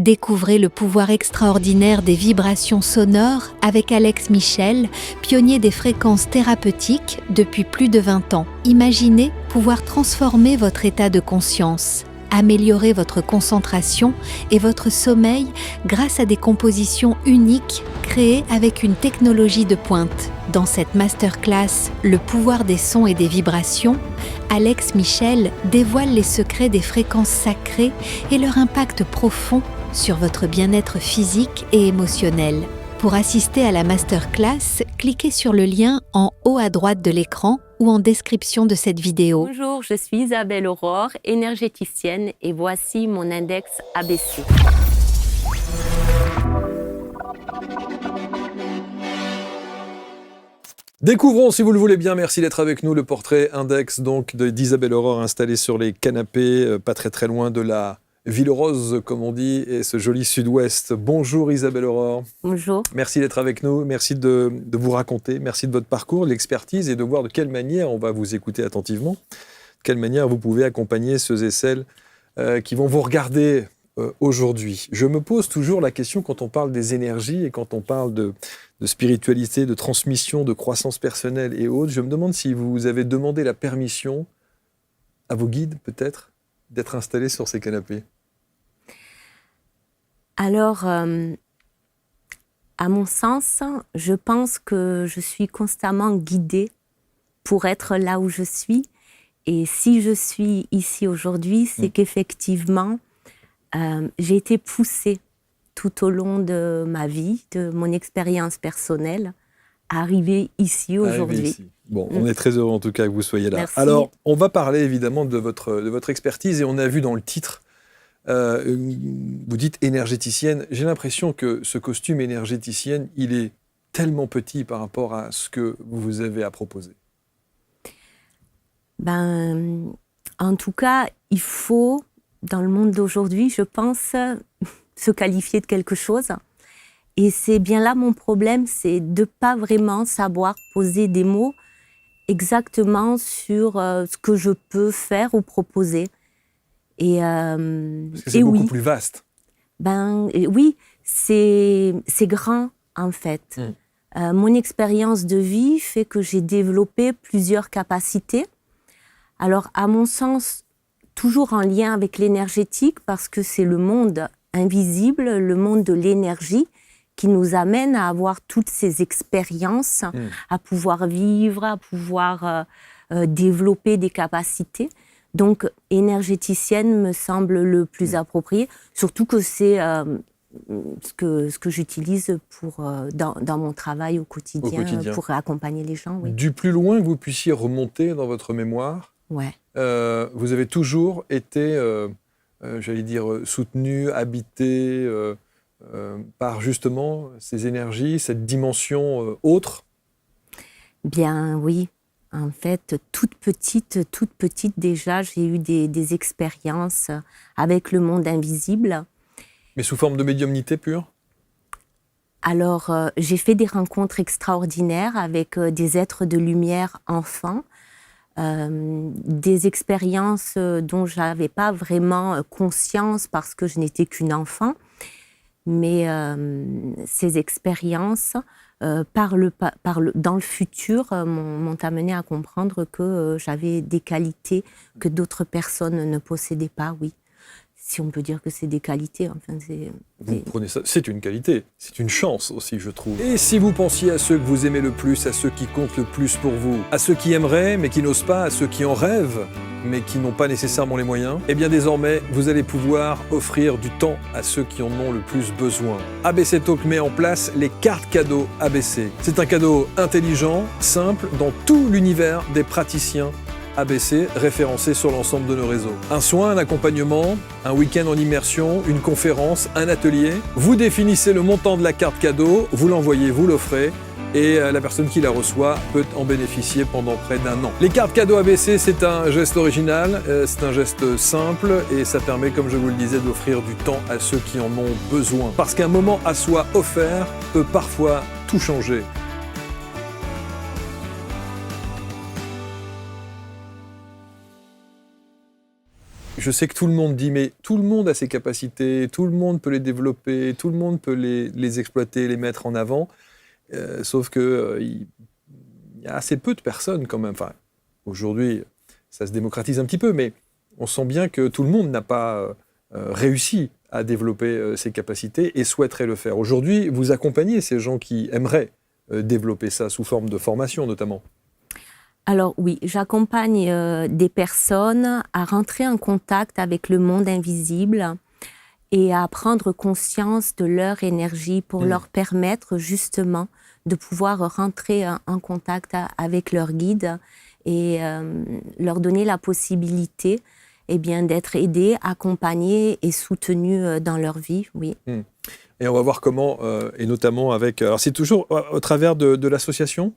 Découvrez le pouvoir extraordinaire des vibrations sonores avec Alex Michel, pionnier des fréquences thérapeutiques depuis plus de 20 ans. Imaginez pouvoir transformer votre état de conscience, améliorer votre concentration et votre sommeil grâce à des compositions uniques créées avec une technologie de pointe. Dans cette masterclass « Le pouvoir des sons et des vibrations », Alex Michel dévoile les secrets des fréquences sacrées et leur impact profond sur votre bien-être physique et émotionnel. Pour assister à la masterclass, cliquez sur le lien en haut à droite de l'écran ou en description de cette vidéo. Bonjour, je suis Isabelle Aurore, énergéticienne, et voici mon index ABC. Découvrons, si vous le voulez bien, merci d'être avec nous, le portrait index donc d'Isabelle Aurore installée sur les canapés, pas très loin de la Ville Rose, comme on dit, et ce joli sud-ouest. Bonjour Isabelle Aurore. Bonjour. Merci d'être avec nous, merci de vous raconter, merci de votre parcours, de l'expertise et de voir de quelle manière, on va vous écouter attentivement, de quelle manière vous pouvez accompagner ceux et celles qui vont vous regarder aujourd'hui. Je me pose toujours la question quand on parle des énergies et quand on parle de spiritualité, de transmission, de croissance personnelle et autres, je me demande si vous avez demandé la permission à vos guides, peut-être, d'être installés sur ces canapés. Alors, à mon sens, je pense que je suis constamment guidée pour être là où je suis. Et si je suis ici aujourd'hui, c'est qu'effectivement, j'ai été poussée tout au long de ma vie, de mon expérience personnelle, à arriver ici aujourd'hui. Bon, on est très heureux en tout cas que vous soyez là. Merci. Alors, on va parler évidemment de votre expertise et on a vu dans le titre, vous dites énergéticienne. J'ai l'impression que ce costume énergéticienne, il est tellement petit par rapport à ce que vous avez à proposer. En tout cas, il faut, dans le monde d'aujourd'hui, je pense, se qualifier de quelque chose. Et c'est bien là mon problème, c'est de ne pas vraiment savoir poser des mots exactement sur ce que je peux faire ou proposer. Parce que c'est beaucoup plus vaste. Oui, c'est grand en fait. Mon expérience de vie fait que j'ai développé plusieurs capacités. Alors, à mon sens, toujours en lien avec l'énergétique, parce que c'est le monde invisible, le monde de l'énergie, qui nous amène à avoir toutes ces expériences, à pouvoir vivre, à pouvoir développer des capacités. Donc, énergéticienne me semble le plus approprié, surtout que c'est ce que j'utilise dans mon travail au quotidien. Pour accompagner les gens. Oui. Du plus loin que vous puissiez remonter dans votre mémoire, vous avez toujours été, j'allais dire, soutenu, habité par justement ces énergies, cette dimension autre. Bien oui, en fait, toute petite déjà, j'ai eu des expériences avec le monde invisible. Mais sous forme de médiumnité pure ? Alors, j'ai fait des rencontres extraordinaires avec des êtres de lumière enfants, des expériences dont je n'avais pas vraiment conscience parce que je n'étais qu'une enfant. Mais ces expériences, dans le futur, m'ont amené à comprendre que j'avais des qualités que d'autres personnes ne possédaient pas, oui. Si on peut dire que c'est des qualités. Enfin, vous prenez ça, c'est une qualité, c'est une chance aussi, je trouve. Et si vous pensiez à ceux que vous aimez le plus, à ceux qui comptent le plus pour vous, à ceux qui aimeraient mais qui n'osent pas, à ceux qui en rêvent mais qui n'ont pas nécessairement les moyens, eh bien désormais, vous allez pouvoir offrir du temps à ceux qui en ont le plus besoin. ABC Talk met en place les cartes cadeaux ABC. C'est un cadeau intelligent, simple, dans tout l'univers des praticiens ABC référencé sur l'ensemble de nos réseaux. Un soin, un accompagnement, un week-end en immersion, une conférence, un atelier. Vous définissez le montant de la carte cadeau, vous l'envoyez, vous l'offrez et la personne qui la reçoit peut en bénéficier pendant près d'1 an. Les cartes cadeaux ABC, c'est un geste original, c'est un geste simple et ça permet, comme je vous le disais, d'offrir du temps à ceux qui en ont besoin. Parce qu'un moment à soi offert peut parfois tout changer. je sais que tout le monde dit, mais tout le monde a ses capacités, tout le monde peut les développer, tout le monde peut les exploiter, les mettre en avant, sauf que il y a assez peu de personnes quand même. Enfin, aujourd'hui, ça se démocratise un petit peu, mais on sent bien que tout le monde n'a pas réussi à développer ses capacités et souhaiterait le faire. Aujourd'hui, vous accompagnez ces gens qui aimeraient développer ça sous forme de formation notamment. Alors oui, j'accompagne des personnes à rentrer en contact avec le monde invisible et à prendre conscience de leur énergie pour leur permettre justement de pouvoir rentrer en contact avec leur guide et leur donner la possibilité d'être aidés, accompagnés et soutenus dans leur vie, oui. Et on va voir comment, et notamment avec... Alors c'est toujours au travers de l'association ?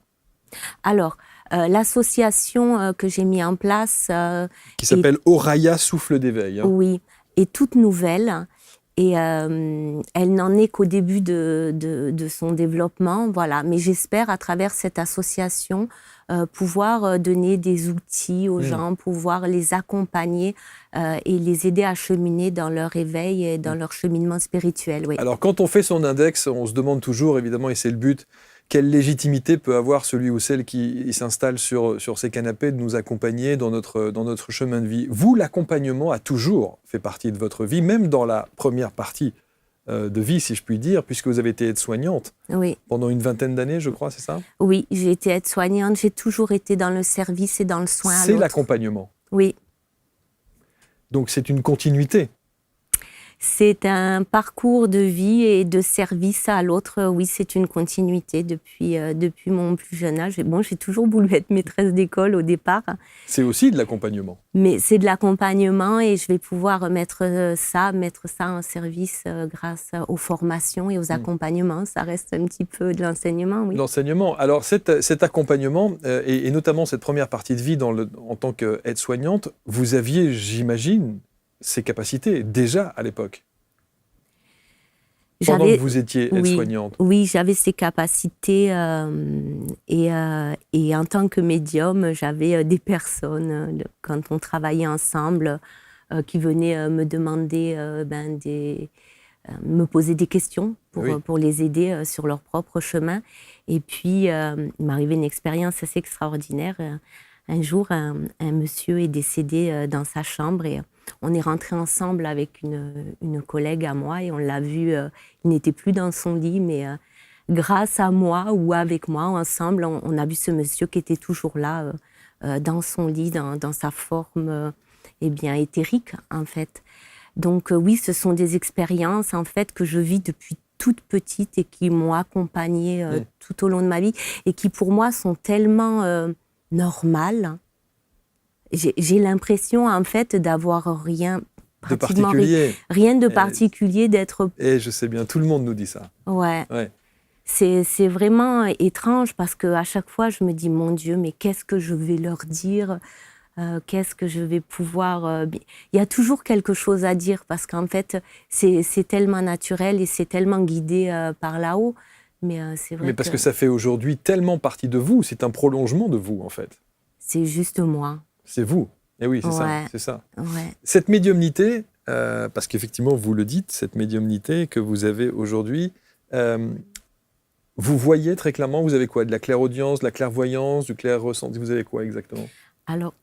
Alors, l'association que j'ai mis en place... qui s'appelle Oraya Souffle d'éveil. Hein. Oui, est toute nouvelle et elle n'en est qu'au début de son développement. Voilà. Mais j'espère, à travers cette association, pouvoir donner des outils aux gens, pouvoir les accompagner et les aider à cheminer dans leur éveil et dans leur cheminement spirituel. Oui. Alors, quand on fait son index, on se demande toujours, évidemment, et c'est le but, quelle légitimité peut avoir celui ou celle qui s'installe sur ces canapés de nous accompagner dans notre chemin de vie. Vous, l'accompagnement a toujours fait partie de votre vie, même dans la première partie de vie, si je puis dire, puisque vous avez été aide-soignante pendant une vingtaine d'années, je crois, c'est ça ? Oui, j'ai été aide-soignante, j'ai toujours été dans le service et dans le soin à l'autre. C'est l'accompagnement. Oui. Donc c'est une continuité. C'est un parcours de vie et de service à l'autre. Oui, c'est une continuité depuis mon plus jeune âge. Bon, j'ai toujours voulu être maîtresse d'école au départ. C'est aussi de l'accompagnement. Mais c'est de l'accompagnement et je vais pouvoir mettre ça en service grâce aux formations et aux accompagnements. Ça reste un petit peu de l'enseignement, oui. L'enseignement. Alors cet accompagnement, et notamment cette première partie de vie en tant qu'aide-soignante, vous aviez, j'imagine, ces capacités déjà à l'époque, pendant que vous étiez aide-soignante. Oui, j'avais ces capacités et en tant que médium, j'avais des personnes, quand on travaillait ensemble, qui venaient me demander, me poser des questions pour les aider sur leur propre chemin. Et puis, il m'arrivait une expérience assez extraordinaire. Un jour, un monsieur est décédé dans sa chambre et on est rentrés ensemble avec une collègue à moi et on l'a vu, il n'était plus dans son lit, mais grâce à moi ou avec moi, ensemble, on a vu ce monsieur qui était toujours là, dans son lit, dans sa forme éthérique, en fait. Donc oui, ce sont des expériences, en fait, que je vis depuis toute petite et qui m'ont accompagnée tout au long de ma vie et qui, pour moi, sont tellement normales. J'ai l'impression, en fait, d'avoir rien de particulier, d'être... Et je sais bien, tout le monde nous dit ça. Ouais. C'est vraiment étrange parce qu'à chaque fois, je me dis, mon Dieu, mais qu'est-ce que je vais leur dire ? Qu'est-ce que je vais pouvoir... Il y a toujours quelque chose à dire parce qu'en fait, c'est tellement naturel et c'est tellement guidé par là-haut. Mais c'est vrai parce que ça fait aujourd'hui tellement partie de vous, c'est un prolongement de vous, en fait. C'est juste moi. C'est vous. Et oui, c'est ça. Ouais. Cette médiumnité, parce qu'effectivement, vous le dites, cette médiumnité que vous avez aujourd'hui, vous voyez très clairement, vous avez quoi ? De la clairaudience, de la clairvoyance, du clair-ressenti, vous avez quoi exactement ? Alors,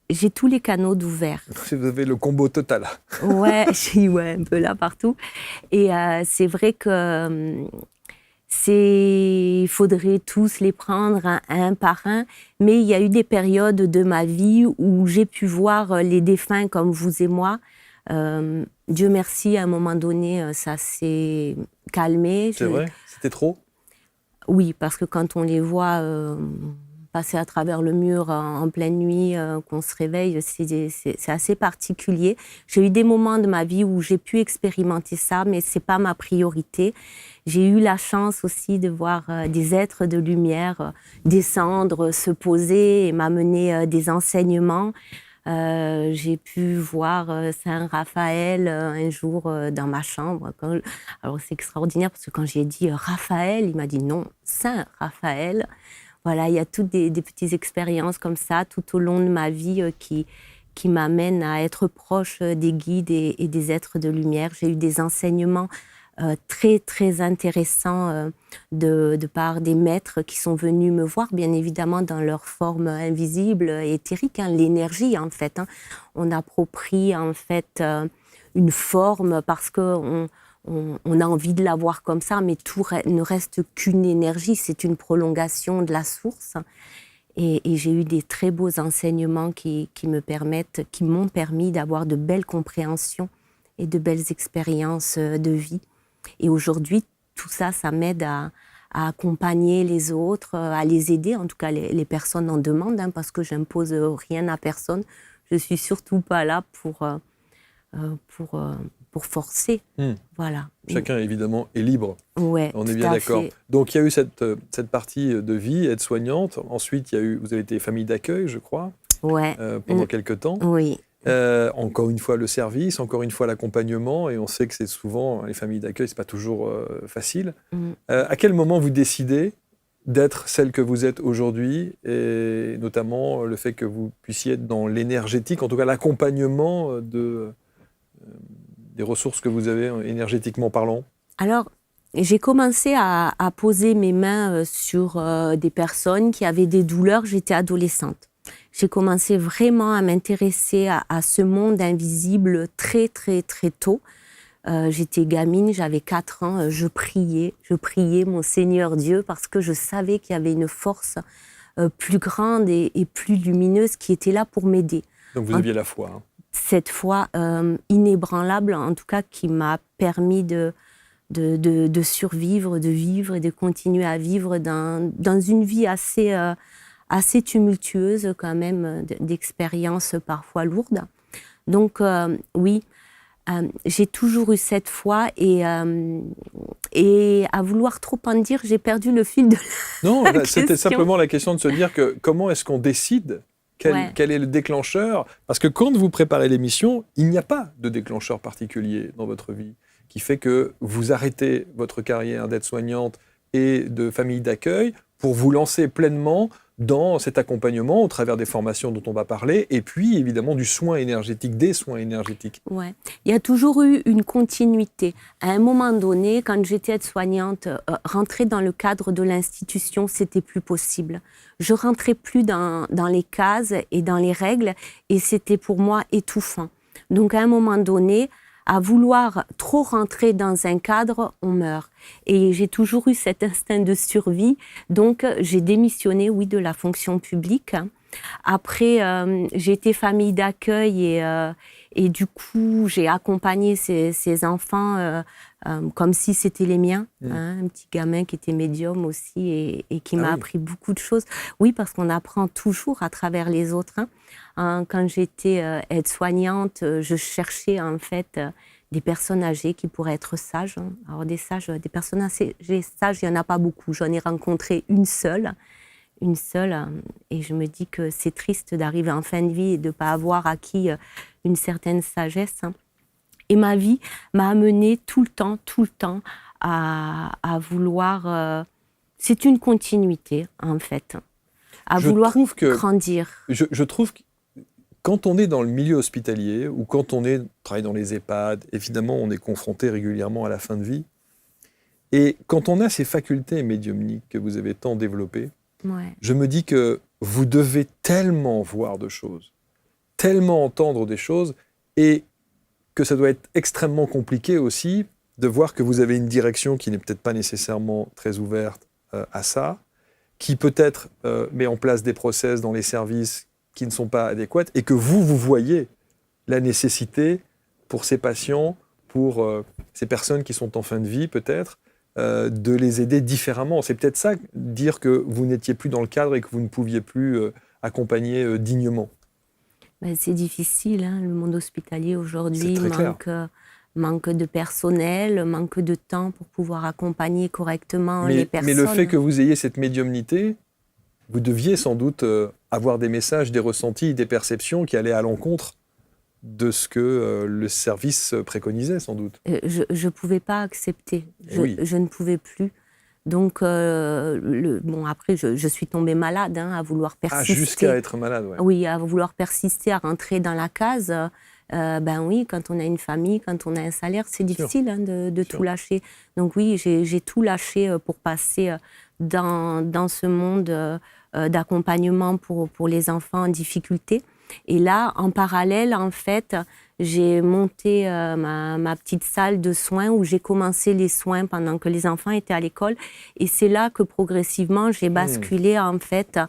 j'ai tous les canaux d'ouvert. Vous avez le combo total. Ouais, un peu là, partout. Et c'est vrai que... il faudrait tous les prendre un par un, mais il y a eu des périodes de ma vie où j'ai pu voir les défunts comme vous et moi. Dieu merci, à un moment donné, ça s'est calmé. C'est vrai ? C'était trop ? Oui, parce que quand on les voit passer à travers le mur en pleine nuit, qu'on se réveille, c'est assez particulier. J'ai eu des moments de ma vie où j'ai pu expérimenter ça, mais c'est pas ma priorité. J'ai eu la chance aussi de voir des êtres de lumière descendre, se poser et m'amener des enseignements. J'ai pu voir Saint Raphaël un jour dans ma chambre. Alors c'est extraordinaire parce que quand j'ai dit Raphaël, il m'a dit non, Saint Raphaël. Voilà, il y a toutes des petites expériences comme ça tout au long de ma vie qui qui m'amène à être proche des guides et des êtres de lumière. J'ai eu des enseignements très, très intéressants de part des maîtres qui sont venus me voir, bien évidemment, dans leur forme invisible, éthérique, l'énergie, en fait. On approprie, en fait, une forme parce qu'on a envie de la voir comme ça, mais tout ne reste qu'une énergie, c'est une prolongation de la source. Et j'ai eu des très beaux enseignements qui m'ont permis d'avoir de belles compréhensions et de belles expériences de vie. Et aujourd'hui, tout ça, ça m'aide à accompagner les autres, à les aider, en tout cas les personnes en demande, parce que je n'impose rien à personne. Je ne suis surtout pas là pour forcer. Voilà. Chacun, évidemment, est libre. Ouais, on est bien d'accord. Donc, il y a eu cette partie de vie, aide-soignante. Ensuite, vous avez été famille d'accueil, je crois, pendant quelques temps. Oui. Encore une fois, le service, encore une fois, l'accompagnement. Et on sait que c'est souvent, les familles d'accueil, ce n'est pas toujours facile. À quel moment vous décidez d'être celle que vous êtes aujourd'hui, et notamment le fait que vous puissiez être dans l'énergétique, en tout cas l'accompagnement des ressources que vous avez énergétiquement parlant? Alors, j'ai commencé à poser mes mains sur des personnes qui avaient des douleurs. J'étais adolescente. J'ai commencé vraiment à m'intéresser à ce monde invisible très, très, très tôt. J'étais gamine, j'avais 4 ans, je priais mon Seigneur Dieu parce que je savais qu'il y avait une force plus grande et plus lumineuse qui était là pour m'aider. Donc vous aviez la foi. Cette foi inébranlable, en tout cas, qui m'a permis de survivre, de vivre et de continuer à vivre dans une vie assez tumultueuse quand même, d'expériences parfois lourdes. Donc oui, j'ai toujours eu cette foi et à vouloir trop en dire, j'ai perdu le fil de la Non, question. C'était simplement la question de se dire que comment est-ce qu'on décide quel est le déclencheur? Parce que quand vous préparez l'émission, il n'y a pas de déclencheur particulier dans votre vie qui fait que vous arrêtez votre carrière d'aide-soignante et de famille d'accueil pour vous lancer pleinement dans cet accompagnement au travers des formations dont on va parler et puis évidemment du soin énergétique, des soins énergétiques. Ouais. Il y a toujours eu une continuité. À un moment donné, quand j'étais aide-soignante, rentrer dans le cadre de l'institution, c'était plus possible. Je rentrais plus dans les cases et dans les règles et c'était pour moi étouffant. Donc à un moment donné, à vouloir trop rentrer dans un cadre, on meurt. Et j'ai toujours eu cet instinct de survie, donc j'ai démissionné, oui, de la fonction publique. Après, j'ai été famille d'accueil et du coup, j'ai accompagné ces enfants comme si c'était les miens. Un petit gamin qui était médium aussi et qui m'a appris beaucoup de choses. Oui, parce qu'on apprend toujours à travers les autres. Quand j'étais aide-soignante, je cherchais en fait des personnes âgées qui pourraient être sages. Alors des personnes âgées sages, il n'y en a pas beaucoup. J'en ai rencontré une seule, et je me dis que c'est triste d'arriver en fin de vie et de ne pas avoir acquis une certaine sagesse. Et ma vie m'a amenée tout le temps à vouloir... c'est une continuité, en fait, à vouloir grandir. Je trouve que quand on est dans le milieu hospitalier ou quand on travaille dans les EHPAD, évidemment, on est confronté régulièrement à la fin de vie. Et quand on a ces facultés médiumniques que vous avez tant développées, je me dis que vous devez tellement voir de choses, tellement entendre des choses, et que ça doit être extrêmement compliqué aussi de voir que vous avez une direction qui n'est peut-être pas nécessairement très ouverte à ça, qui peut-être met en place des process dans les services qui ne sont pas adéquates, et que vous voyez la nécessité pour ces patients, pour ces personnes qui sont en fin de vie peut-être, de les aider différemment. C'est peut-être ça, dire que vous n'étiez plus dans le cadre et que vous ne pouviez plus accompagner dignement. Ben, c'est difficile, le monde hospitalier aujourd'hui manque de personnel, manque de temps pour pouvoir accompagner correctement les personnes. Mais le fait que vous ayez cette médiumnité, vous deviez sans doute avoir des messages, des ressentis, des perceptions qui allaient à l'encontre de ce que le service préconisait, sans doute. Je ne pouvais pas accepter. Je ne pouvais plus Donc, après, je suis tombée malade à vouloir persister. Ah, jusqu'à être malade, ouais. Oui, à vouloir persister, à rentrer dans la case. Oui, quand on a une famille, quand on a un salaire, c'est difficile de tout lâcher. Donc oui, j'ai tout lâché pour passer dans ce monde d'accompagnement pour les enfants en difficulté. Et là, en parallèle, en fait, j'ai monté ma petite salle de soins où j'ai commencé les soins pendant que les enfants étaient à l'école. Et c'est là que progressivement, j'ai basculé en fait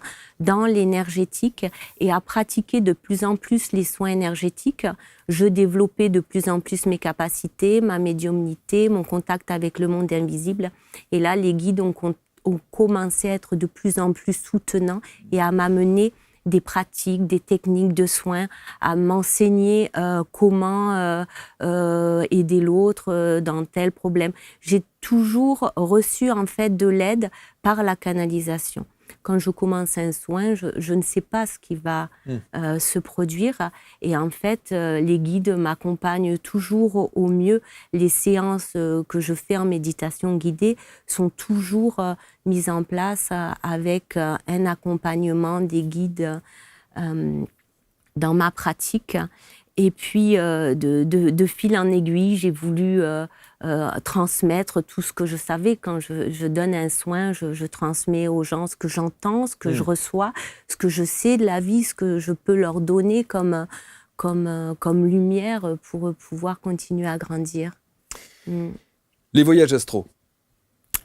dans l'énergétique et à pratiquer de plus en plus les soins énergétiques. Je développais de plus en plus mes capacités, ma médiumnité, mon contact avec le monde invisible. Et là, les guides ont commencé à être de plus en plus soutenants et à m'amener des pratiques, des techniques de soins, à m'enseigner comment aider l'autre dans tel problème. J'ai toujours reçu en fait de l'aide par la canalisation. Quand je commence un soin, je ne sais pas ce qui va se produire. Et en fait, les guides m'accompagnent toujours au mieux. Les séances que je fais en méditation guidée sont toujours mises en place avec un accompagnement des guides dans ma pratique. Et puis, de fil en aiguille, j'ai voulu transmettre tout ce que je savais. Quand je donne un soin, je transmets aux gens ce que j'entends, ce que je reçois, ce que je sais de la vie, ce que je peux leur donner comme lumière pour pouvoir continuer à grandir. Les voyages astro,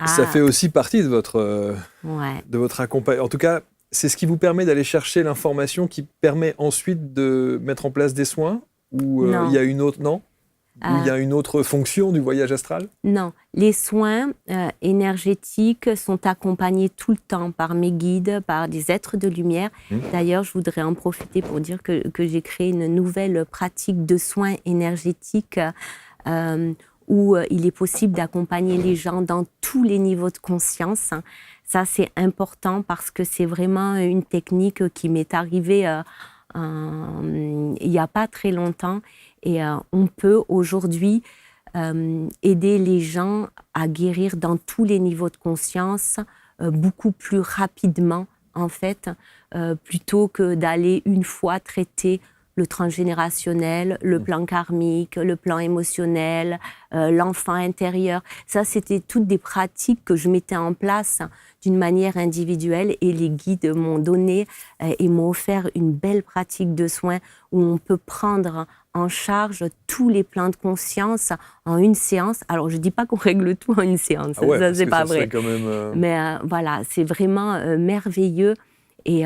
ça fait aussi partie de votre accompagnement. En tout cas, c'est ce qui vous permet d'aller chercher l'information qui permet ensuite de mettre en place des soins? Ou il y a une autre, non? Ou il y a une autre fonction du voyage astral? Non, les soins énergétiques sont accompagnés tout le temps par mes guides, par des êtres de lumière. D'ailleurs, je voudrais en profiter pour dire que j'ai créé une nouvelle pratique de soins énergétiques où il est possible d'accompagner les gens dans tous les niveaux de conscience. Ça, c'est important parce que c'est vraiment une technique qui m'est arrivée il n'y a pas très longtemps. Et on peut aujourd'hui aider les gens à guérir dans tous les niveaux de conscience beaucoup plus rapidement, en fait, plutôt que d'aller une fois traiter le transgénérationnel, le plan karmique, le plan émotionnel, l'enfant intérieur. Ça, c'était toutes des pratiques que je mettais en place d'une manière individuelle et les guides m'ont donné et m'ont offert une belle pratique de soins où on peut prendre en charge tous les plans de conscience en une séance. Alors, je ne dis pas qu'on règle tout en une séance, ça, c'est pas vrai. Quand même, Mais voilà, c'est vraiment merveilleux. Et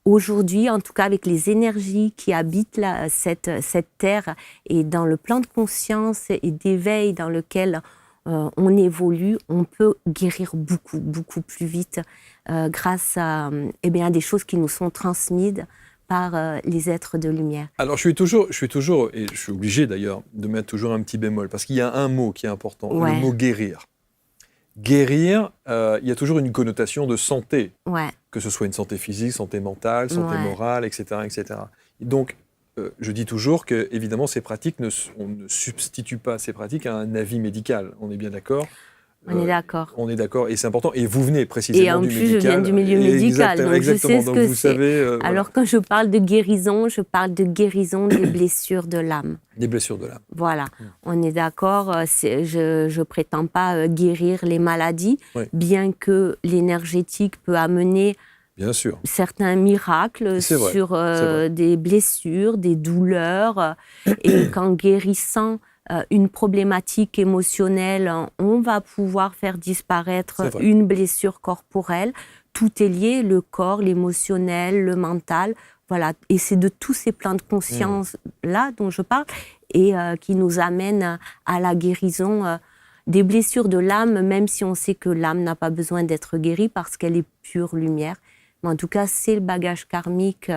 aujourd'hui, en tout cas avec les énergies qui habitent cette terre et dans le plan de conscience et d'éveil dans lequel on évolue, on peut guérir beaucoup, beaucoup plus vite grâce à des choses qui nous sont transmises par les êtres de lumière. Alors je suis toujours, et je suis obligé d'ailleurs de mettre toujours un petit bémol, parce qu'il y a un mot qui est important, le mot guérir. Guérir, il y a toujours une connotation de santé, que ce soit une santé physique, santé mentale, santé morale, etc., etc. Donc, je dis toujours que, évidemment, ces pratiques, on ne substitue pas ces pratiques à un avis médical. On est bien d'accord? On est d'accord. On est d'accord, et c'est important. Et vous venez précisément du médical. Et en plus, je viens du milieu médical, donc exactement. Je sais ce que c'est. Alors, quand je parle de guérison, je parle de guérison des blessures de l'âme. Des blessures de l'âme. Voilà, on est d'accord. Je ne prétends pas guérir les maladies, bien que l'énergétique peut amener certains miracles sur des blessures, des douleurs. Et qu'en guérissant une problématique émotionnelle, on va pouvoir faire disparaître une blessure corporelle. Tout est lié, le corps, l'émotionnel, le mental. Voilà. Et c'est de tous ces plans de conscience-là dont je parle et qui nous amènent à la guérison des blessures de l'âme, même si on sait que l'âme n'a pas besoin d'être guérie parce qu'elle est pure lumière. Mais en tout cas, c'est le bagage karmique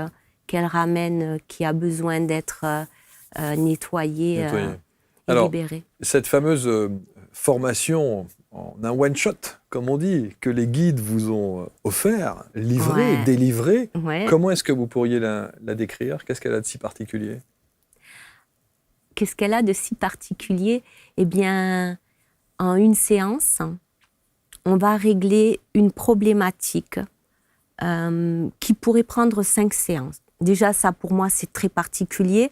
qu'elle ramène qui a besoin d'être nettoyé. Alors, libéré. Cette fameuse formation en un one-shot, comme on dit, que les guides vous ont offert, livré, délivré, comment est-ce que vous pourriez la décrire? Qu'est-ce qu'elle a de si particulier? Qu'est-ce qu'elle a de si particulier? Eh bien, en une séance, on va régler une problématique qui pourrait prendre 5 séances. Déjà, ça, pour moi, c'est très particulier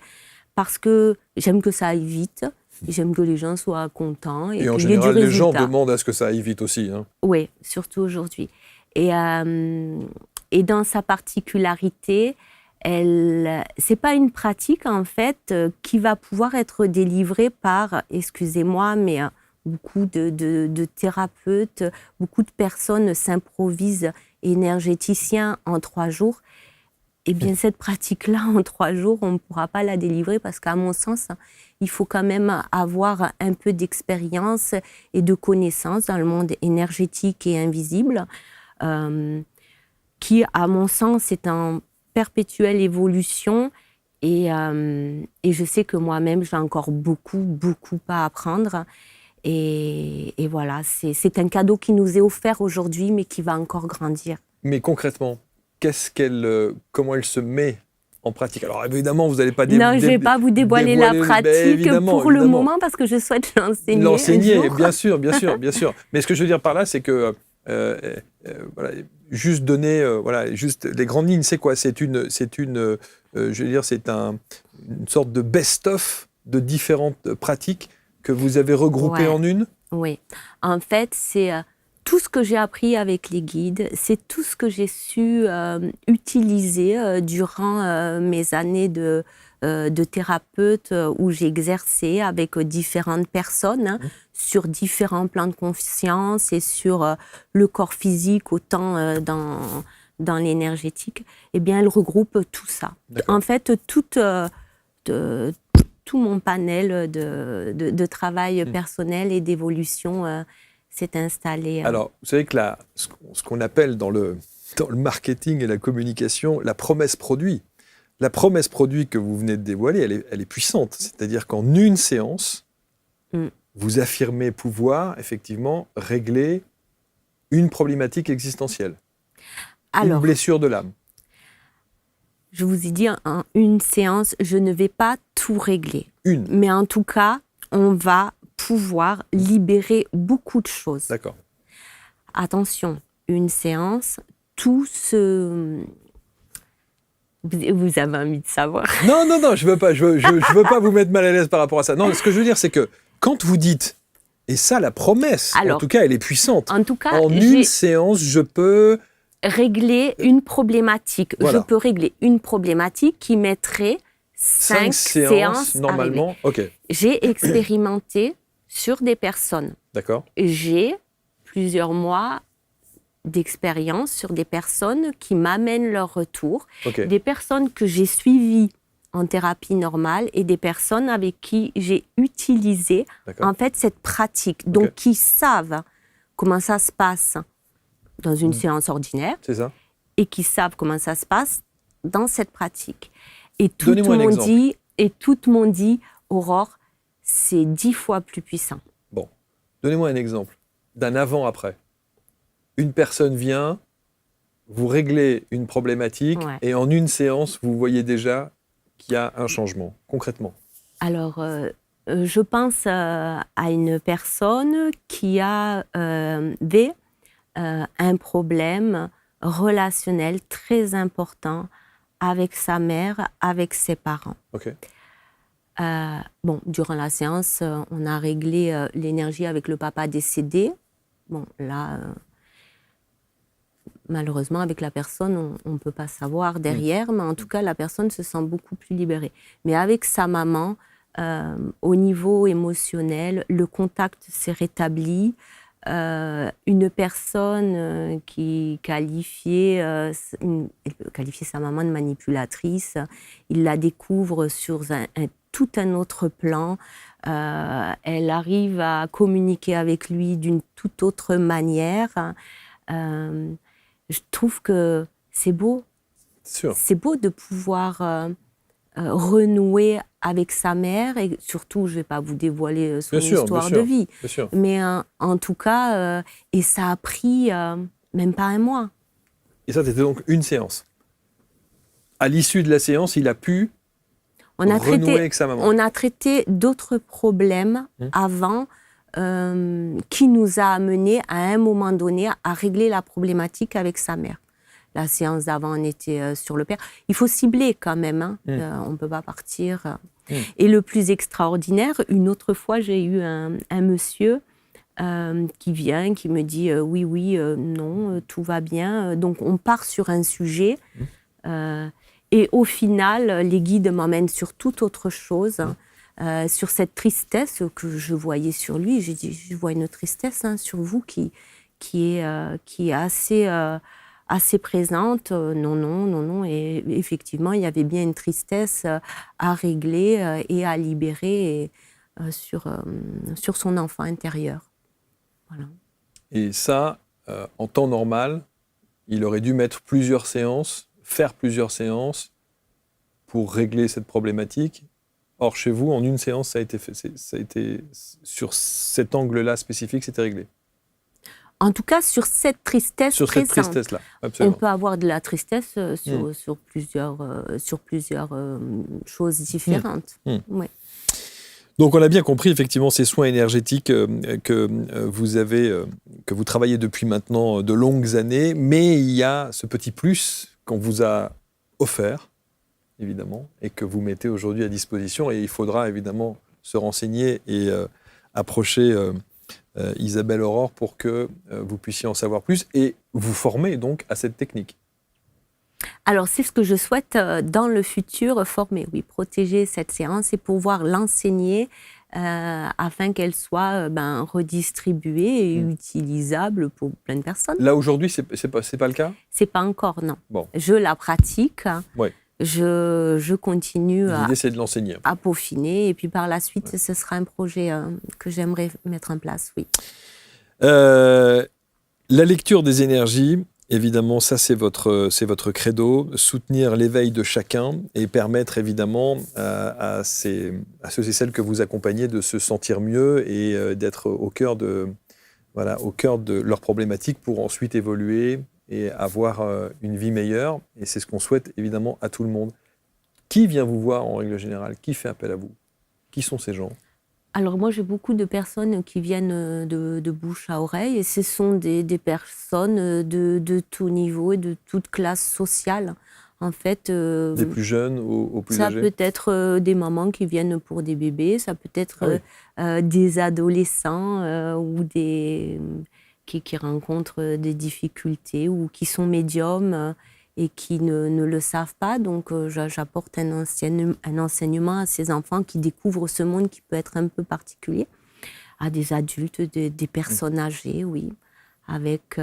parce que j'aime que ça aille vite, j'aime que les gens soient contents et en qu'il y ait du général, les gens résultat. demandent à ce que ça aille vite aussi. Hein. Oui, surtout aujourd'hui. Et dans sa particularité, c'est pas une pratique, en fait, qui va pouvoir être délivrée par, excusez-moi, mais beaucoup de thérapeutes, beaucoup de personnes s'improvisent énergéticiens en 3 jours. Eh bien, cette pratique-là, en 3 jours, on ne pourra pas la délivrer parce qu'à mon sens, il faut quand même avoir un peu d'expérience et de connaissances dans le monde énergétique et invisible, qui, à mon sens, est en perpétuelle évolution. Et je sais que moi-même, j'ai encore beaucoup à apprendre. Et voilà, c'est un cadeau qui nous est offert aujourd'hui, mais qui va encore grandir. Mais concrètement, comment elle se met en pratique? Alors évidemment, vous n'allez pas Non, je ne vais pas vous dévoiler la pratique pour le moment parce que je souhaite l'enseigner. L'enseigner, bien sûr. Mais ce que je veux dire par là, c'est que voilà, juste donner, juste les grandes lignes, c'est quoi? C'est une sorte de best-of de différentes pratiques que vous avez regroupées en une? Oui. En fait, c'est tout ce que j'ai appris avec les guides, c'est tout ce que j'ai su utiliser durant mes années de thérapeute où j'ai exercé avec différentes personnes sur différents plans de conscience et sur le corps physique autant dans l'énergétique. Eh bien, elle regroupe tout ça. En fait, tout mon panel de travail personnel et d'évolution s'est installé. Alors, vous savez que ce qu'on appelle dans le marketing et la communication, la promesse produit. La promesse produit que vous venez de dévoiler, elle est puissante. C'est-à-dire qu'en une séance, vous affirmez pouvoir, effectivement, régler une problématique existentielle. Alors, une blessure de l'âme. Je vous ai dit, en une séance, je ne vais pas tout régler. Mais en tout cas, on va pouvoir libérer beaucoup de choses. D'accord. Attention, une séance, tout ce... Vous avez envie de savoir? Non, je veux pas. Je veux pas vous mettre mal à l'aise par rapport à ça. Non, ce que je veux dire, c'est que quand vous dites, et ça, la promesse, en tout cas, elle est puissante. En tout cas, en une séance, je peux... régler une problématique. Voilà. Je peux régler une problématique qui mettrait 5 séances normalement. Ok. J'ai expérimenté sur des personnes. D'accord. J'ai plusieurs mois d'expérience sur des personnes qui m'amènent leur retour, des personnes que j'ai suivies en thérapie normale et des personnes avec qui j'ai utilisé en fait cette pratique, donc qui savent comment ça se passe dans une séance ordinaire, c'est ça, et qui savent comment ça se passe dans cette pratique. Et tout le monde dit, Aurore, c'est 10 fois plus puissant. Bon, donnez-moi un exemple d'un avant-après. Une personne vient, vous réglez une problématique, et en une séance, vous voyez déjà qu'il y a un changement, concrètement. Alors, je pense à une personne qui avait un problème relationnel très important avec sa mère, avec ses parents. Durant la séance, on a réglé l'énergie avec le papa décédé. Bon, là, malheureusement, avec la personne, on ne peut pas savoir derrière, mais en tout cas, la personne se sent beaucoup plus libérée. Mais avec sa maman, au niveau émotionnel, le contact s'est rétabli. Une personne qui qualifiait sa maman de manipulatrice, il la découvre sur tout un autre plan. Elle arrive à communiquer avec lui d'une toute autre manière. Je trouve que c'est beau. C'est beau de pouvoir renouer avec sa mère, et surtout, je ne vais pas vous dévoiler son histoire de vie, mais en tout cas, et ça a pris même pas un mois. Et ça, c'était donc une séance. À l'issue de la séance, il a pu renouer avec sa maman. On a traité d'autres problèmes avant, qui nous a amené à un moment donné à régler la problématique avec sa mère. La séance d'avant, on était sur le père. Il faut cibler quand même, hein. On ne peut pas partir. Et le plus extraordinaire, une autre fois, j'ai eu un monsieur qui vient, qui me dit oui, non, tout va bien. Donc on part sur un sujet et au final, les guides m'emmènent sur toute autre chose, sur cette tristesse que je voyais sur lui. J'ai dit, je vois une tristesse sur vous qui est assez présente. Non. Et effectivement, il y avait bien une tristesse à régler et à libérer sur son enfant intérieur. Voilà. Et ça, en temps normal, il aurait dû faire plusieurs séances pour régler cette problématique. Or, chez vous, en une séance, ça a été fait. Ça a été sur cet angle-là spécifique, c'était réglé. En tout cas, sur cette tristesse sur cette présente. tristesse-là, absolument. On peut avoir de la tristesse sur plusieurs choses différentes. Ouais. Donc, on a bien compris, effectivement, ces soins énergétiques que vous travaillez depuis maintenant de longues années, mais il y a ce petit plus qu'on vous a offert, évidemment, et que vous mettez aujourd'hui à disposition. Et il faudra évidemment se renseigner et approcher Isabelle Aurore pour que vous puissiez en savoir plus et vous former donc à cette technique. Alors, c'est ce que je souhaite dans le futur former, oui, protéger cette séance et pouvoir l'enseigner afin qu'elle soit redistribuée et utilisable pour plein de personnes. Là, aujourd'hui, c'est pas le cas ? C'est pas encore, non. Bon. Je la pratique. Ouais. Je continue L'idée, c'est de l'enseigner. À peaufiner. Et puis, par la suite, ce sera un projet que j'aimerais mettre en place, oui. La lecture des énergies, évidemment, ça c'est votre credo, soutenir l'éveil de chacun et permettre évidemment à ceux et celles que vous accompagnez de se sentir mieux et d'être au cœur de leurs problématiques pour ensuite évoluer et avoir une vie meilleure. Et c'est ce qu'on souhaite évidemment à tout le monde. Qui vient vous voir en règle générale ? Qui fait appel à vous ? Qui sont ces gens ? Alors moi, j'ai beaucoup de personnes qui viennent de bouche à oreille et ce sont des personnes de tout niveau et de toute classe sociale. En fait, des plus jeunes aux plus âgés ? Ça peut être des mamans qui viennent pour des bébés, ça peut être des adolescents ou qui rencontrent des difficultés ou qui sont médiums et qui ne le savent pas. Donc, j'apporte un enseignement à ces enfants qui découvrent ce monde qui peut être un peu particulier, à des adultes, des personnes âgées, oui, avec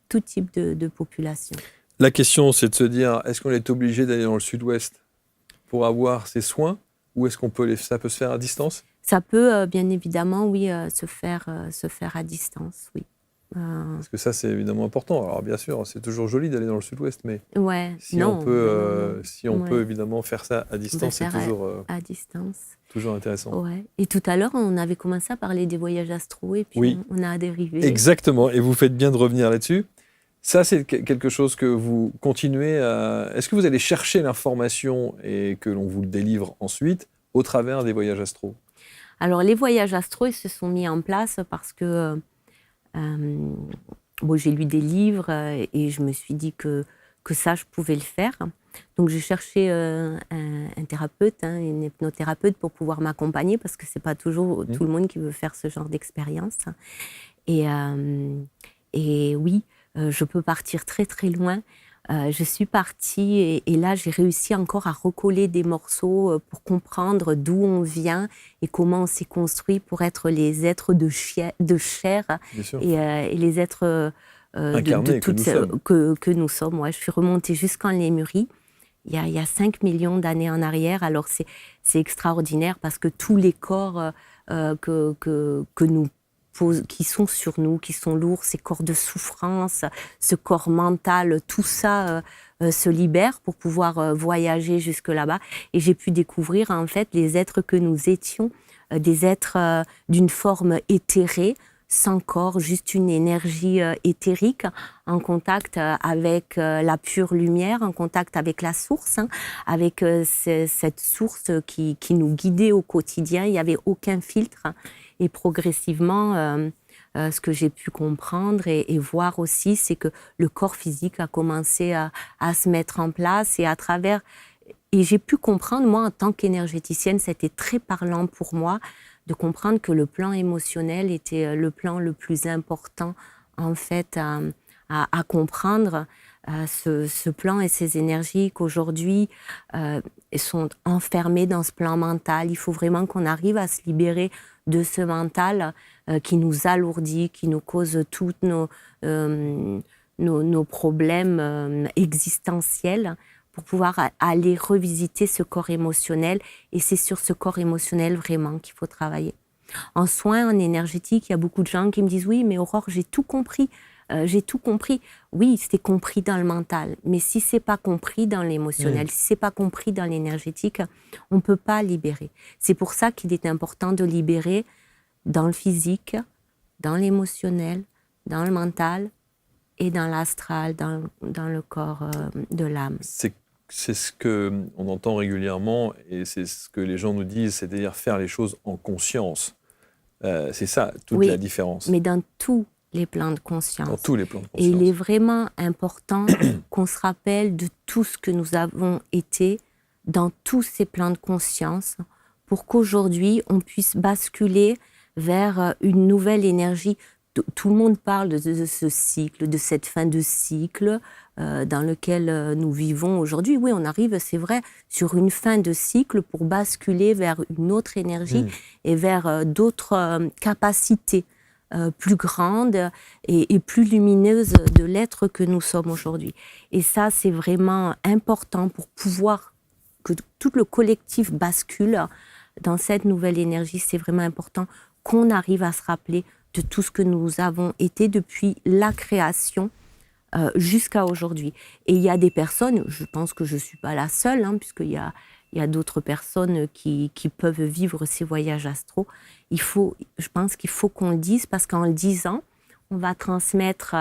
tout type de population. La question, c'est de se dire, est-ce qu'on est obligé d'aller dans le sud-ouest pour avoir ces soins ou est-ce ça peut se faire à distance ? Ça peut, bien évidemment, oui, se faire à distance, oui. Parce que ça, c'est évidemment important. Alors, bien sûr, c'est toujours joli d'aller dans le sud-ouest, mais si on peut évidemment faire ça à distance, c'est toujours, à distance. Toujours intéressant. Ouais. Et tout à l'heure, on avait commencé à parler des voyages astro et puis oui. on a dérivé. Exactement, et vous faites bien de revenir là-dessus. Ça, c'est quelque chose que vous continuez à... Est-ce que vous allez chercher l'information et que l'on vous le délivre ensuite au travers des voyages astro ? Alors, les voyages astro, ils se sont mis en place parce que j'ai lu des livres et je me suis dit que ça, je pouvais le faire. Donc, j'ai cherché un thérapeute, une hypnothérapeute pour pouvoir m'accompagner parce que c'est pas toujours tout le monde qui veut faire ce genre d'expérience. Et oui, je peux partir très, très loin. Je suis partie et là, j'ai réussi encore à recoller des morceaux pour comprendre d'où on vient et comment on s'est construit pour être les êtres de chair et les êtres que nous sommes. Ouais, je suis remontée jusqu'en Lémurie. Il y a 5 millions d'années en arrière. Alors, c'est extraordinaire parce que tous les corps qui sont sur nous, qui sont lourds, ces corps de souffrance, ce corps mental, tout ça se libère pour pouvoir voyager jusque là-bas. Et j'ai pu découvrir en fait les êtres que nous étions, des êtres d'une forme éthérée, sans corps, juste une énergie éthérique, en contact avec la pure lumière, en contact avec la source, avec cette source qui nous guidait au quotidien. Il n'y avait aucun filtre. Et progressivement, ce que j'ai pu comprendre et voir aussi, c'est que le corps physique a commencé à se mettre en place et à travers... Et j'ai pu comprendre, moi, en tant qu'énergéticienne, c'était très parlant pour moi de comprendre que le plan émotionnel était le plan le plus important, en fait, à comprendre. Ce plan et ces énergies qu'aujourd'hui sont enfermées dans ce plan mental. Il faut vraiment qu'on arrive à se libérer de ce mental qui nous alourdit, qui nous cause tous nos problèmes existentiels, pour pouvoir aller revisiter ce corps émotionnel. Et c'est sur ce corps émotionnel vraiment qu'il faut travailler. En soins, en énergétique, il y a beaucoup de gens qui me disent « Oui, mais Aurore, j'ai tout compris. J'ai tout compris. » Oui, c'est compris dans le mental. Mais si ce n'est pas compris dans l'émotionnel, si ce n'est pas compris dans l'énergétique, on ne peut pas libérer. C'est pour ça qu'il est important de libérer dans le physique, dans l'émotionnel, dans le mental et dans l'astral, dans le corps de l'âme. C'est ce qu'on entend régulièrement et c'est ce que les gens nous disent, c'est-à-dire faire les choses en conscience. C'est ça, toute la différence. Mais dans tous les plans de conscience. Dans tous les plans de conscience. Et il est vraiment important qu'on se rappelle de tout ce que nous avons été dans tous ces plans de conscience pour qu'aujourd'hui, on puisse basculer vers une nouvelle énergie. Tout le monde parle de ce cycle, de cette fin de cycle dans lequel nous vivons aujourd'hui. Oui, on arrive, c'est vrai, sur une fin de cycle pour basculer vers une autre énergie et vers d'autres capacités plus grandes et plus lumineuses de l'être que nous sommes aujourd'hui. Et ça, c'est vraiment important pour pouvoir que tout le collectif bascule dans cette nouvelle énergie. C'est vraiment important qu'on arrive à se rappeler de tout ce que nous avons été depuis la création jusqu'à aujourd'hui. Et il y a des personnes, je pense que je ne suis pas la seule, puisqu'il y a d'autres personnes qui peuvent vivre ces voyages astraux. Je pense qu'il faut qu'on le dise, parce qu'en le disant, on va transmettre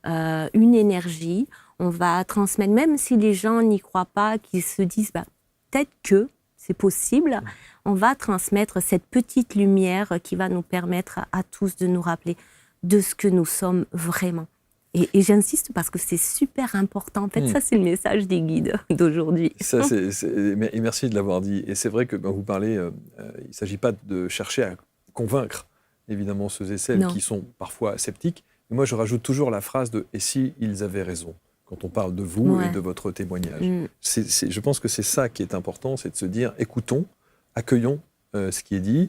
une énergie, on va transmettre, même si les gens n'y croient pas, qu'ils se disent peut-être que c'est possible, on va transmettre cette petite lumière qui va nous permettre à tous de nous rappeler de ce que nous sommes vraiment. Et j'insiste parce que c'est super important. En fait, ça, c'est le message des guides d'aujourd'hui. Et merci de l'avoir dit. Et c'est vrai que quand vous parlez, il ne s'agit pas de chercher à convaincre, évidemment, ceux et celles qui sont parfois sceptiques. Mais moi, je rajoute toujours la phrase de « et si ils avaient raison ?» quand on parle de vous et de votre témoignage. Je pense que c'est ça qui est important, c'est de se dire « écoutons, accueillons ce qui est dit ».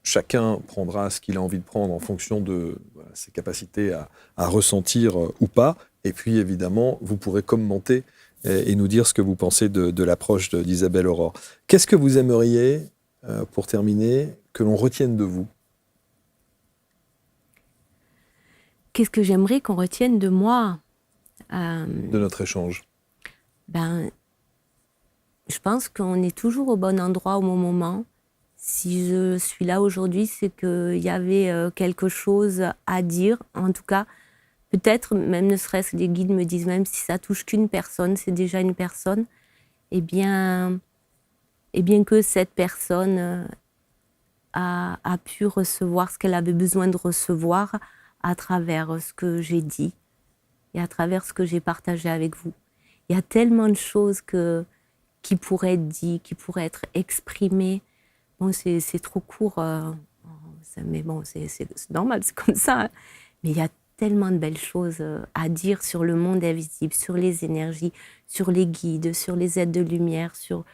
Chacun prendra ce qu'il a envie de prendre en fonction de ses capacités à ressentir ou pas. Et puis, évidemment, vous pourrez commenter et nous dire ce que vous pensez de l'approche d'Isabelle Aurore. Qu'est-ce que vous aimeriez, pour terminer, que l'on retienne de vous ? Qu'est-ce que j'aimerais qu'on retienne de moi ? De notre échange. Je pense qu'on est toujours au bon endroit au bon moment. Si je suis là aujourd'hui, c'est qu'il y avait quelque chose à dire. En tout cas, peut-être, même ne serait-ce que les guides me disent, même si ça touche qu'une personne, c'est déjà une personne, et bien que cette personne a pu recevoir ce qu'elle avait besoin de recevoir à travers ce que j'ai dit et à travers ce que j'ai partagé avec vous. Il y a tellement de choses qui pourraient être dites, qui pourraient être exprimées. Bon, c'est trop court, mais bon, c'est normal, c'est comme ça. Hein. Mais il y a tellement de belles choses à dire sur le monde invisible, sur les énergies, sur les guides, sur les êtres de lumière, sur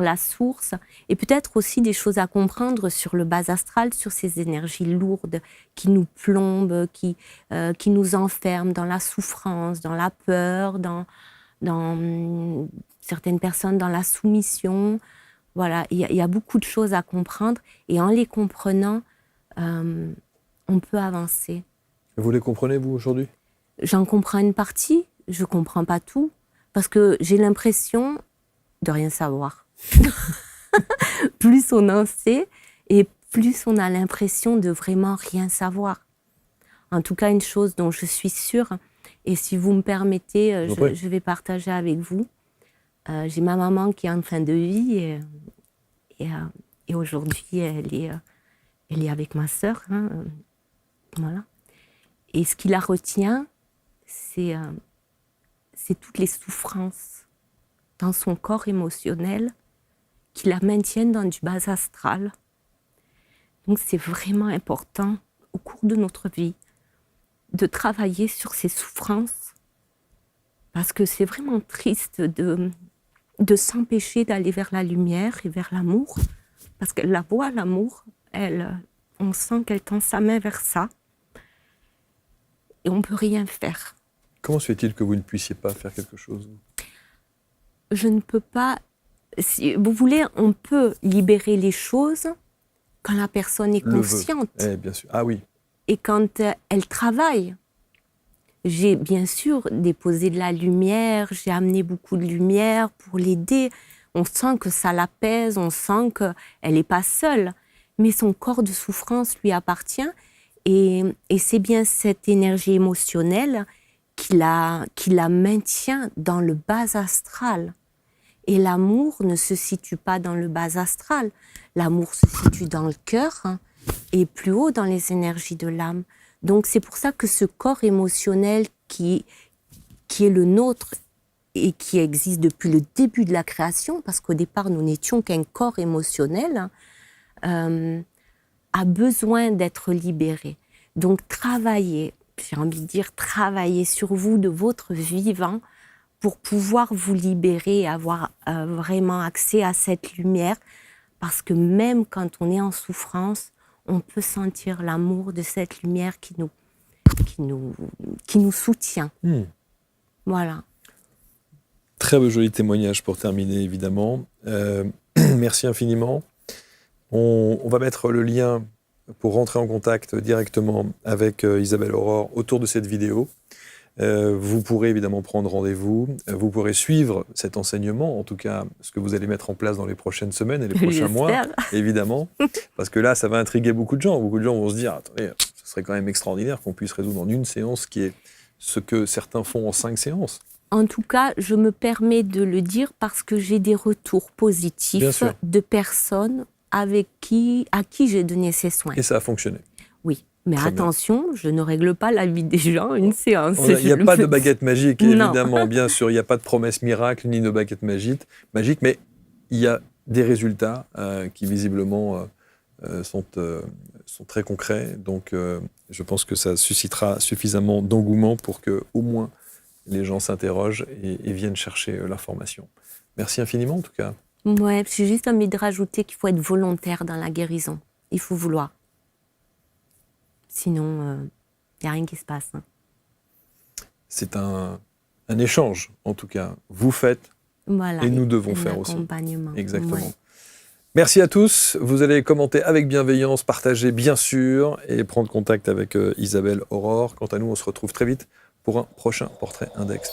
la source. Et peut-être aussi des choses à comprendre sur le bas astral, sur ces énergies lourdes qui nous plombent, qui nous enferment dans la souffrance, dans la peur, dans certaines personnes dans la soumission. Voilà, il y a beaucoup de choses à comprendre et en les comprenant, on peut avancer. Vous les comprenez, vous, aujourd'hui ? J'en comprends une partie, je ne comprends pas tout, parce que j'ai l'impression de rien savoir. Plus on en sait, et plus on a l'impression de vraiment rien savoir. En tout cas, une chose dont je suis sûre, et si vous me permettez, je vais partager avec vous. J'ai ma maman qui est en fin de vie et aujourd'hui, Elle est avec ma sœur, voilà. Et ce qui la retient, c'est toutes les souffrances dans son corps émotionnel qui la maintiennent dans du bas astral. Donc c'est vraiment important au cours de notre vie de travailler sur ces souffrances, parce que c'est vraiment triste de s'empêcher d'aller vers la lumière et vers l'amour, parce qu'elle la voit, l'amour, on sent qu'elle tend sa main vers ça, et on ne peut rien faire. Comment se fait-il que vous ne puissiez pas faire quelque chose? Je ne peux pas, si vous voulez, on peut libérer les choses quand la personne est consciente. Bien sûr. Ah oui. Et quand elle travaille. J'ai bien sûr déposé de la lumière, j'ai amené beaucoup de lumière pour l'aider. On sent que ça l'apaise, on sent qu'elle n'est pas seule. Mais son corps de souffrance lui appartient. Et c'est bien cette énergie émotionnelle qui la maintient dans le bas astral. Et l'amour ne se situe pas dans le bas astral. L'amour se situe dans le cœur et plus haut dans les énergies de l'âme. Donc c'est pour ça que ce corps émotionnel qui est le nôtre et qui existe depuis le début de la création, parce qu'au départ nous n'étions qu'un corps émotionnel, a besoin d'être libéré. Donc travaillez, j'ai envie de dire travaillez sur vous de votre vivant pour pouvoir vous libérer et avoir vraiment accès à cette lumière, parce que même quand on est en souffrance, on peut sentir l'amour de cette lumière qui nous soutient. Voilà. Très joli témoignage pour terminer, évidemment. Merci infiniment. On va mettre le lien pour rentrer en contact directement avec Isabelle Aurore autour de cette vidéo. Vous pourrez évidemment prendre rendez-vous, vous pourrez suivre cet enseignement, en tout cas ce que vous allez mettre en place dans les prochaines semaines et les prochains mois, évidemment, parce que là ça va intriguer beaucoup de gens vont se dire, attendez, ce serait quand même extraordinaire qu'on puisse résoudre en une séance qui est ce que certains font en 5 séances. En tout cas, je me permets de le dire parce que j'ai des retours positifs de personnes à qui j'ai donné ces soins. Et ça a fonctionné. Oui. Mais très attention, bien. Je ne règle pas la vie des gens une séance. Il n'y a pas de baguette magique, évidemment, bien sûr. Il n'y a pas de promesse miracle ni de baguette magique, mais il y a des résultats qui visiblement sont très concrets. Donc je pense que ça suscitera suffisamment d'engouement pour que au moins les gens s'interrogent et viennent chercher l'information. Merci infiniment en tout cas. Ouais, j'ai juste envie de rajouter qu'il faut être volontaire dans la guérison. Il faut vouloir. Sinon, il n'y a rien qui se passe. C'est un échange, en tout cas. Vous faites, et nous devons faire aussi. Exactement. Ouais. Merci à tous. Vous allez commenter avec bienveillance, partager bien sûr, et prendre contact avec Isabelle Aurore. Quant à nous, on se retrouve très vite pour un prochain Portrait Index.